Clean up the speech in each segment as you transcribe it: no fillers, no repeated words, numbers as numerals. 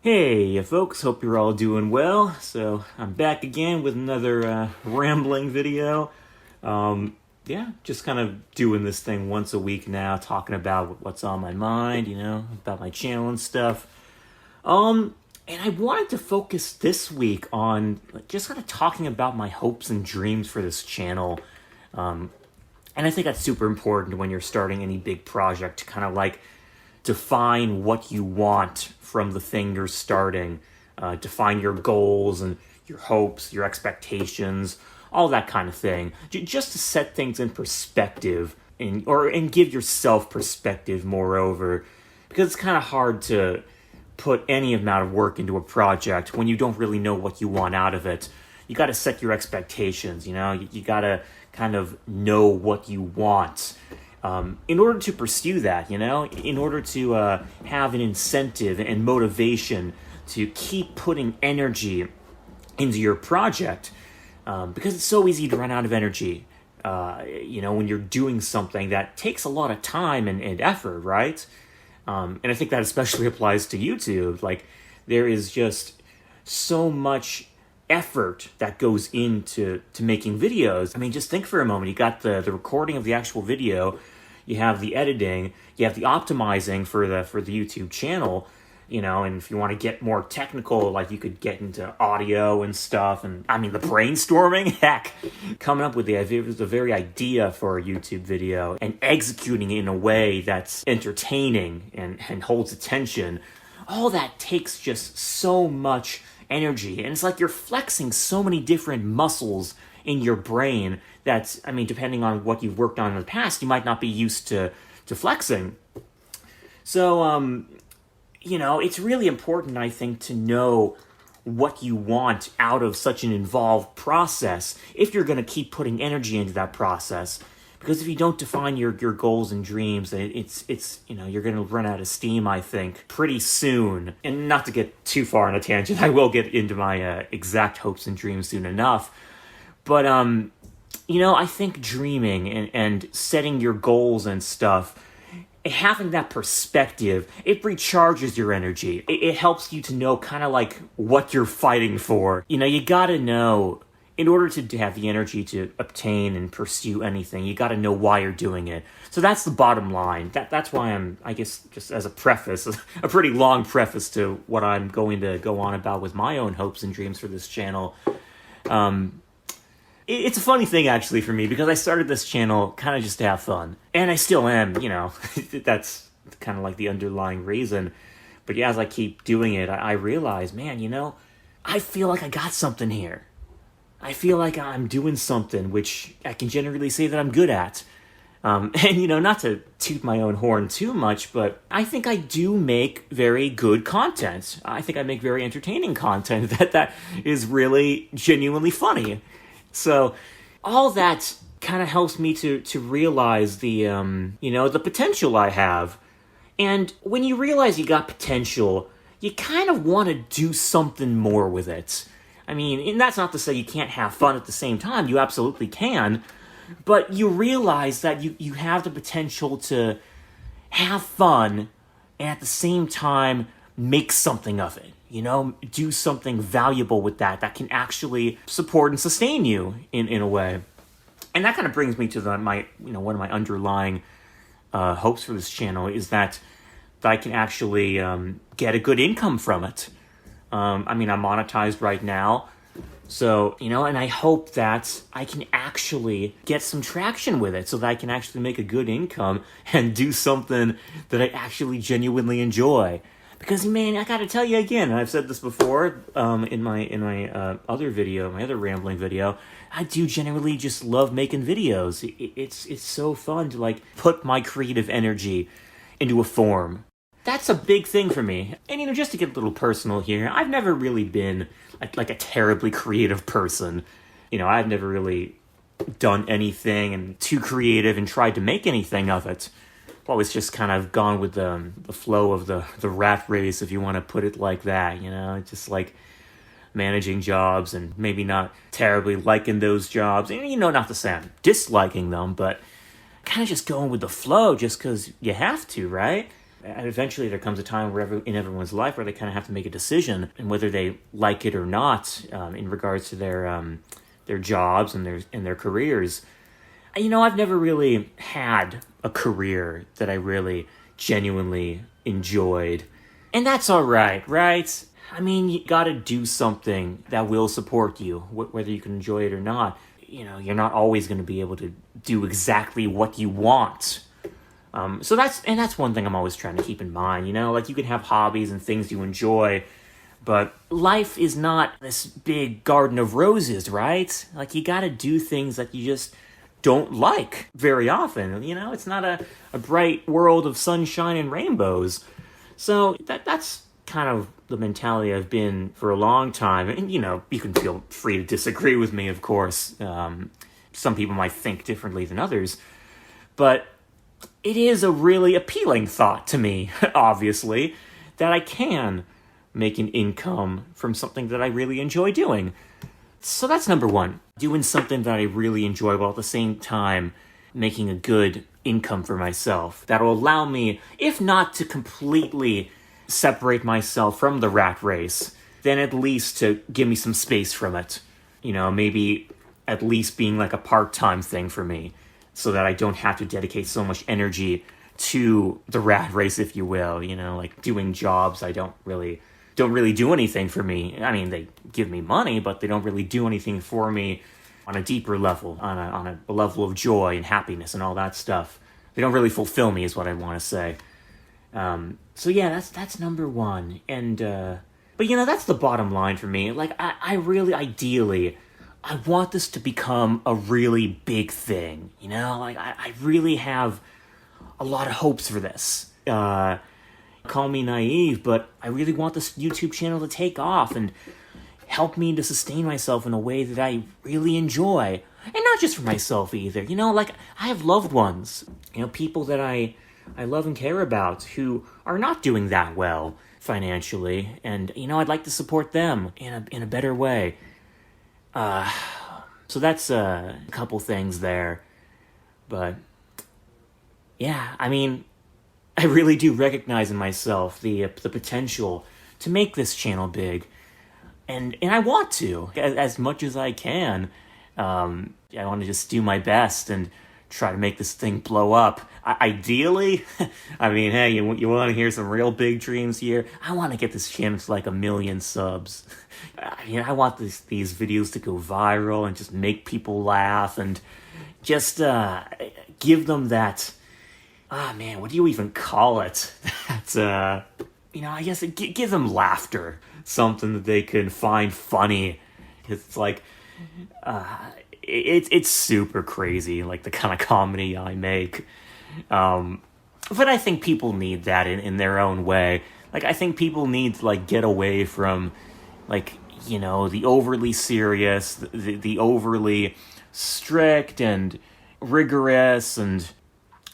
Hey folks, hope you're all doing well. So I'm back again with another rambling video. Just kind of doing this thing once a week now, talking about what's on my mind, about my channel and stuff. And I wanted to focus this week on just kind of talking about my hopes and dreams for this channel. And I think that's super important when you're starting any big project to kind of define what you want from the thing you're starting, define your goals and your hopes, your expectations, all that kind of thing, just to set things in perspective and give yourself perspective, moreover, because it's kind of hard to put any amount of work into a project when you don't really know what you want out of it. You got to set your expectations, you got to kind of know what you want. In order to pursue that, in order to have an incentive and motivation to keep putting energy into your project, because it's so easy to run out of energy, when you're doing something that takes a lot of time and effort, right? And I think that especially applies to YouTube. There is just so much effort that goes into making videos. I mean, just think for a moment. You got the recording of the actual video, you have the editing, you have the optimizing for the YouTube channel, and if you want to get more technical, you could get into audio and stuff, and I mean the brainstorming, heck, coming up with the very idea for a YouTube video and executing it in a way that's entertaining and holds attention. All that takes just so much energy, and it's like you're flexing so many different muscles in your brain that, I mean, depending on what you've worked on in the past, you might not be used to flexing. So, it's really important, I think, to know what you want out of such an involved process if you're going to keep putting energy into that process. Because if you don't define your goals and dreams, it's you're going to run out of steam, I think, pretty soon. And not to get too far on a tangent, I will get into my exact hopes and dreams soon enough. But, I think dreaming and setting your goals and stuff, having that perspective, it recharges your energy. It helps you to know kind of what you're fighting for. You got to know, in order to have the energy to obtain and pursue anything, you got to know why you're doing it. So that's the bottom line. That's why I'm, I guess, just as a preface, a pretty long preface to what I'm going to go on about with my own hopes and dreams for this channel. It's a funny thing, actually, for me, because I started this channel kind of just to have fun. And I still am, that's kind of the underlying reason. But yeah, as I keep doing it, I realize, man, I feel like I got something here. I feel like I'm doing something which I can generally say that I'm good at. And, not to toot my own horn too much, but I think I do make very good content. I think I make very entertaining content that is really genuinely funny. So all that kind of helps me to realize the potential I have. And when you realize you got potential, you kind of want to do something more with it. I mean, and that's not to say you can't have fun at the same time. You absolutely can. But you realize that you have the potential to have fun and at the same time make something of it. Do something valuable with that can actually support and sustain you in a way. And that kind of brings me to one of my underlying hopes for this channel is that I can actually get a good income from it. I'm monetized right now. So, and I hope that I can actually get some traction with it so that I can actually make a good income and do something that I actually genuinely enjoy. Because, man, I gotta tell you again, and I've said this before in my other video, my other rambling video, I do generally just love making videos. It's so fun to, put my creative energy into a form. That's a big thing for me. And, just to get a little personal here, I've never really been, a terribly creative person. I've never really done anything too creative and tried to make anything of it. Always just kind of gone with the flow of the rat race, if you want to put it like that, just managing jobs and maybe not terribly liking those jobs. And, not to say I'm disliking them, but kind of just going with the flow just because you have to, right? And eventually there comes a time in everyone's life where they kind of have to make a decision, and whether they like it or not, in regards to their jobs and their careers. I've never really had a career that I really genuinely enjoyed. And that's all right, right? You gotta do something that will support you, whether you can enjoy it or not. You're not always going to be able to do exactly what you want. So that's one thing I'm always trying to keep in mind. You can have hobbies and things you enjoy, but life is not this big garden of roses, right? You gotta do things that you just don't like very often. It's not a bright world of sunshine and rainbows. So that's kind of the mentality I've been for a long time. And, you can feel free to disagree with me, of course. Some people might think differently than others. But it is a really appealing thought to me, obviously, that I can make an income from something that I really enjoy doing. So that's number one. Doing something that I really enjoy while at the same time making a good income for myself. That'll allow me, if not to completely separate myself from the rat race, then at least to give me some space from it. Maybe at least being like a part-time thing for me, so that I don't have to dedicate so much energy to the rat race, if you will. Doing jobs I don't really do anything for me. They give me money, but they don't really do anything for me on a deeper level, on a level of joy and happiness and all that stuff. They don't really fulfill me, is what I want to say. So yeah, that's number one. And but that's the bottom line for me. I really ideally, I want this to become a really big thing. I really have a lot of hopes for this. Call me naive, but I really want this YouTube channel to take off and help me to sustain myself in a way that I really enjoy. And not just for myself either. I have loved ones, people that I love and care about who are not doing that well financially. And, I'd like to support them in a better way. So that's a couple things there. But, yeah, I really do recognize in myself the potential to make this channel big. And I want to, as much as I can. I want to just do my best and try to make this thing blow up. Ideally, hey, you want to hear some real big dreams here? I want to get this channel to 1 million subs. I want these videos to go viral and just make people laugh and just give them that, what do you even call it? That, I guess give them laughter, something that they can find funny. It's it's super crazy, the kind of comedy I make. But I think people need that in their own way. I think people need to, get away from, the overly serious, the overly strict and rigorous and,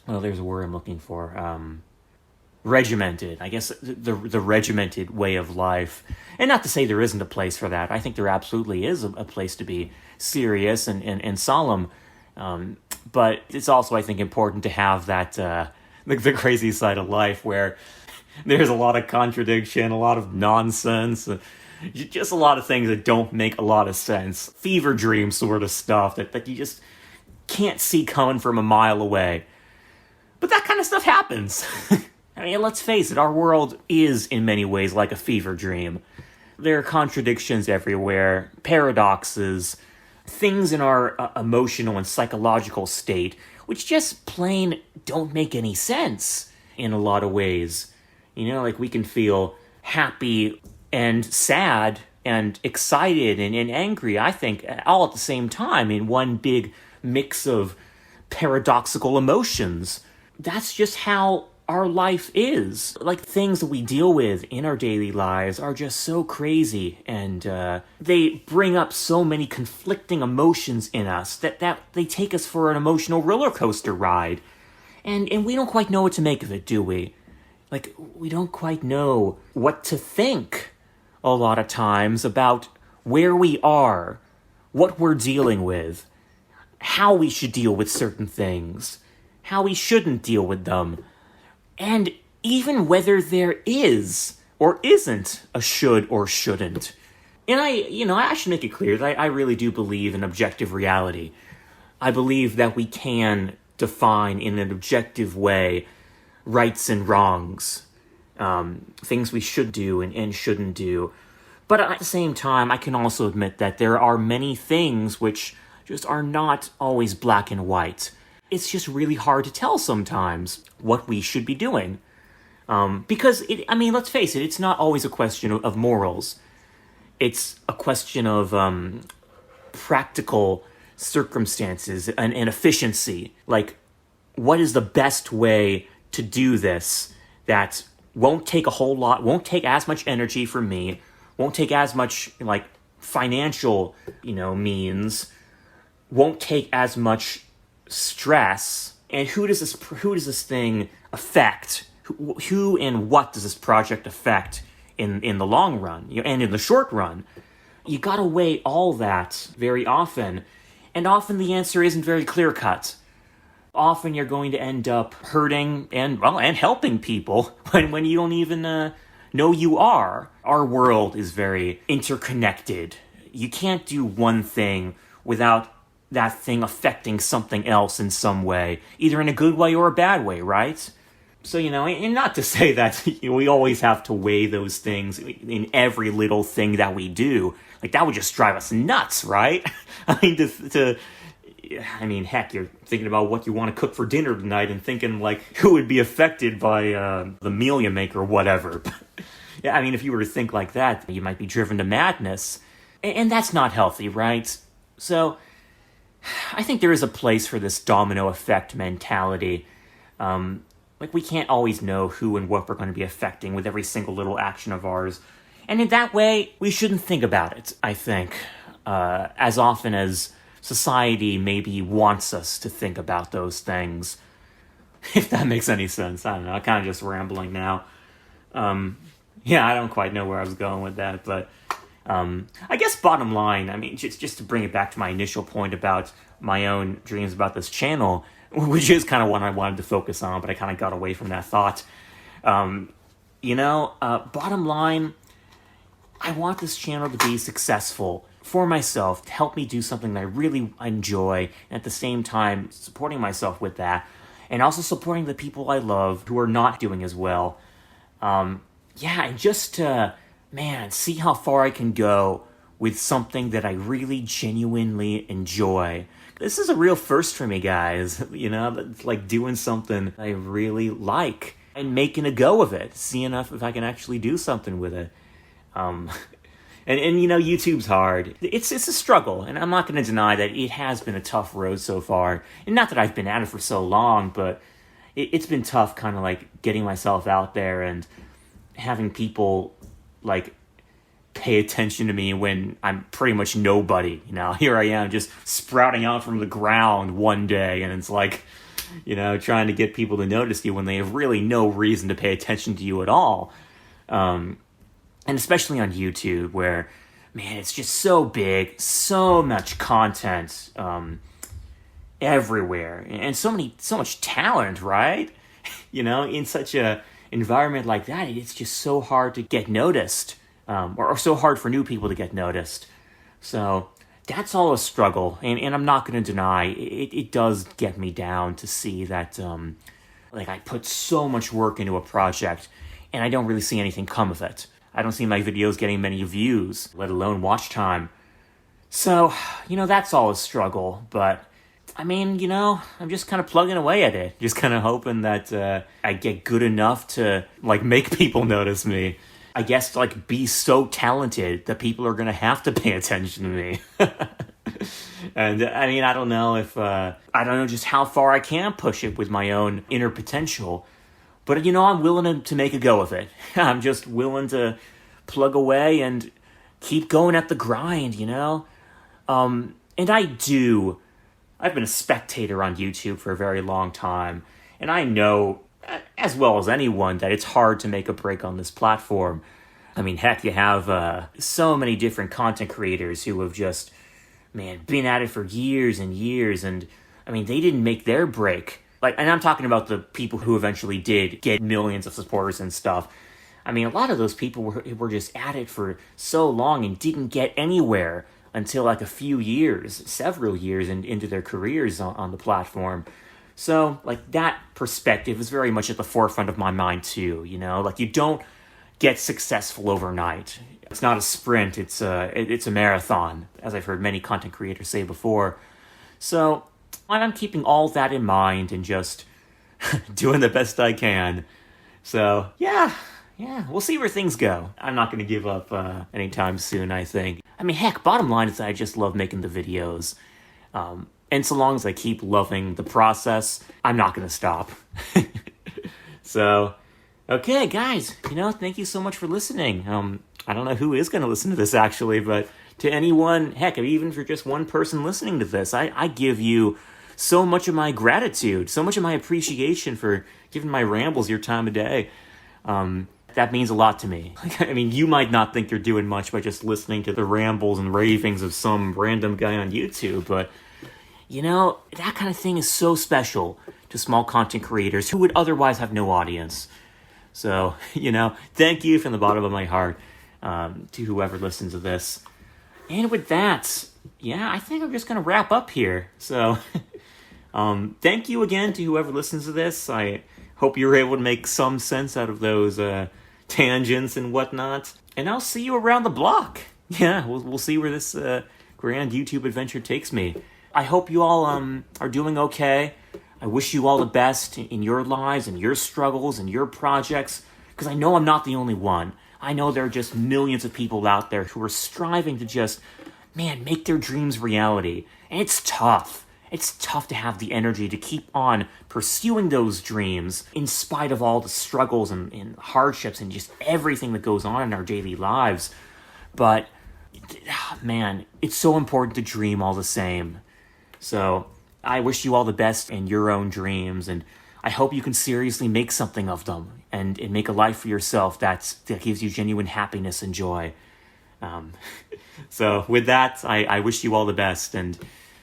well, there's a word I'm looking for, regimented. I guess the regimented way of life. And not to say there isn't a place for that. I think there absolutely is a place to be serious and solemn. But it's also, I think, important to have that, the crazy side of life where there's a lot of contradiction, a lot of nonsense, just a lot of things that don't make a lot of sense. Fever dream sort of stuff that you just can't see coming from a mile away. But that kind of stuff happens. Let's face it, our world is in many ways like a fever dream. There are contradictions everywhere, paradoxes, things in our emotional and psychological state which just plain don't make any sense in a lot of ways. We can feel happy and sad and excited and angry, I think, all at the same time in one big mix of paradoxical emotions. That's just how our life is. Things that we deal with in our daily lives are just so crazy, and they bring up so many conflicting emotions in us that they take us for an emotional roller coaster ride. And we don't quite know what to make of it, do we? We don't quite know what to think a lot of times about where we are, what we're dealing with, how we should deal with certain things, how we shouldn't deal with them. And even whether there is or isn't a should or shouldn't. And I should make it clear that I really do believe in objective reality. I believe that we can define in an objective way rights and wrongs, things we should do and shouldn't do. But at the same time, I can also admit that there are many things which just are not always black and white. It's just really hard to tell sometimes what we should be doing. Because, let's face it, it's not always a question of morals. It's a question of practical circumstances and efficiency. Like, what is the best way to do this that won't take a whole lot, won't take as much energy from me, won't take as much, financial, means, won't take as much stress, and who does this thing affect? Who and what does this project affect in the long run, and in the short run? You gotta weigh all that very often, and often the answer isn't very clear-cut. Often you're going to end up hurting and helping people when you don't even know you are. Our world is very interconnected. You can't do one thing without that thing affecting something else in some way, either in a good way or a bad way, right? So, and not to say that we always have to weigh those things in every little thing that we do. Like, that would just drive us nuts, right? Heck, you're thinking about what you want to cook for dinner tonight and thinking, who would be affected by the meal you make or whatever. Yeah, if you were to think like that, you might be driven to madness. And that's not healthy, right? So, I think there is a place for this domino effect mentality. We can't always know who and what we're going to be affecting with every single little action of ours. And in that way, we shouldn't think about it, I think, as often as society maybe wants us to think about those things. If that makes any sense. I don't know, I'm kind of just rambling now. I don't quite know where I was going with that, but I guess bottom line, just to bring it back to my initial point about my own dreams about this channel, which is kind of what I wanted to focus on, but I kind of got away from that thought. Bottom line, I want this channel to be successful for myself, to help me do something that I really enjoy, and at the same time supporting myself with that, and also supporting the people I love who are not doing as well. And just to, see how far I can go with something that I really genuinely enjoy. This is a real first for me, guys. It's like doing something I really like and making a go of it, seeing if I can actually do something with it. And YouTube's hard. It's a struggle, and I'm not going to deny that it has been a tough road so far. And not that I've been at it for so long, but it's been tough kind of getting myself out there and having people pay attention to me when I'm pretty much nobody. Here I am just sprouting out from the ground one day, and it's trying to get people to notice you when they have really no reason to pay attention to you at all. And especially on YouTube, where, it's just so big, so much content everywhere, and so much talent, right? In such a environment like that, it's just so hard to get noticed, or so hard for new people to get noticed. So that's all a struggle, and I'm not going to deny it does get me down to see that I put so much work into a project, and I don't really see anything come of it. I don't see my videos getting many views, let alone watch time. So, that's all a struggle, but I'm just kind of plugging away at it. Just kind of hoping that I get good enough to, make people notice me. I guess, be so talented that people are going to have to pay attention to me. And, I don't know if, I don't know just how far I can push it with my own inner potential. But, I'm willing to make a go of it. I'm just willing to plug away and keep going at the grind, And I've been a spectator on YouTube for a very long time. And I know, as well as anyone, that it's hard to make a break on this platform. Heck, you have so many different content creators who have just, been at it for years and years. And, they didn't make their break Like, and I'm talking about the people who eventually did get millions of supporters and stuff. I mean, a lot of those people were just at it for so long and didn't get anywhere until like a few years, several years into their careers on the platform. So, like, that perspective is very much at the forefront of my mind too, you know? Like, you don't get successful overnight. It's not a sprint, it's a marathon, as I've heard many content creators say before. So, I'm keeping all that in mind and just doing the best I can. So, yeah, we'll see where things go. I'm not going to give up anytime soon, I think. I mean, heck, bottom line is that I just love making the videos. And so long as I keep loving the process, I'm not going to stop. So, okay, guys, you know, thank you so much for listening. I don't know who is going to listen to this, actually, but to anyone, heck, even for just one person listening to this, I give you so much of my gratitude, so much of my appreciation for giving my rambles your time of day. That means a lot to me. I mean, you might not think you're doing much by just listening to the rambles and ravings of some random guy on YouTube, but, you know, that kind of thing is so special to small content creators who would otherwise have no audience. So, you know, thank you from the bottom of my heart to whoever listens to this. And with that, yeah, I think I'm just going to wrap up here. So, thank you again to whoever listens to this. I hope you were able to make some sense out of those tangents and whatnot. And I'll see you around the block. Yeah, we'll see where this grand YouTube adventure takes me. I hope you all are doing okay. I wish you all the best in your lives and your struggles and your projects, because I know I'm not the only one. I know there are just millions of people out there who are striving to just, make their dreams reality. And it's tough. It's tough to have the energy to keep on pursuing those dreams in spite of all the struggles and hardships and just everything that goes on in our daily lives. But, man, it's so important to dream all the same. So, I wish you all the best in your own dreams, and I hope you can seriously make something of them and make a life for yourself that gives you genuine happiness and joy. So with that, I wish you all the best, and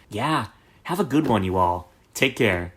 yeah, have a good one, you all. Take care.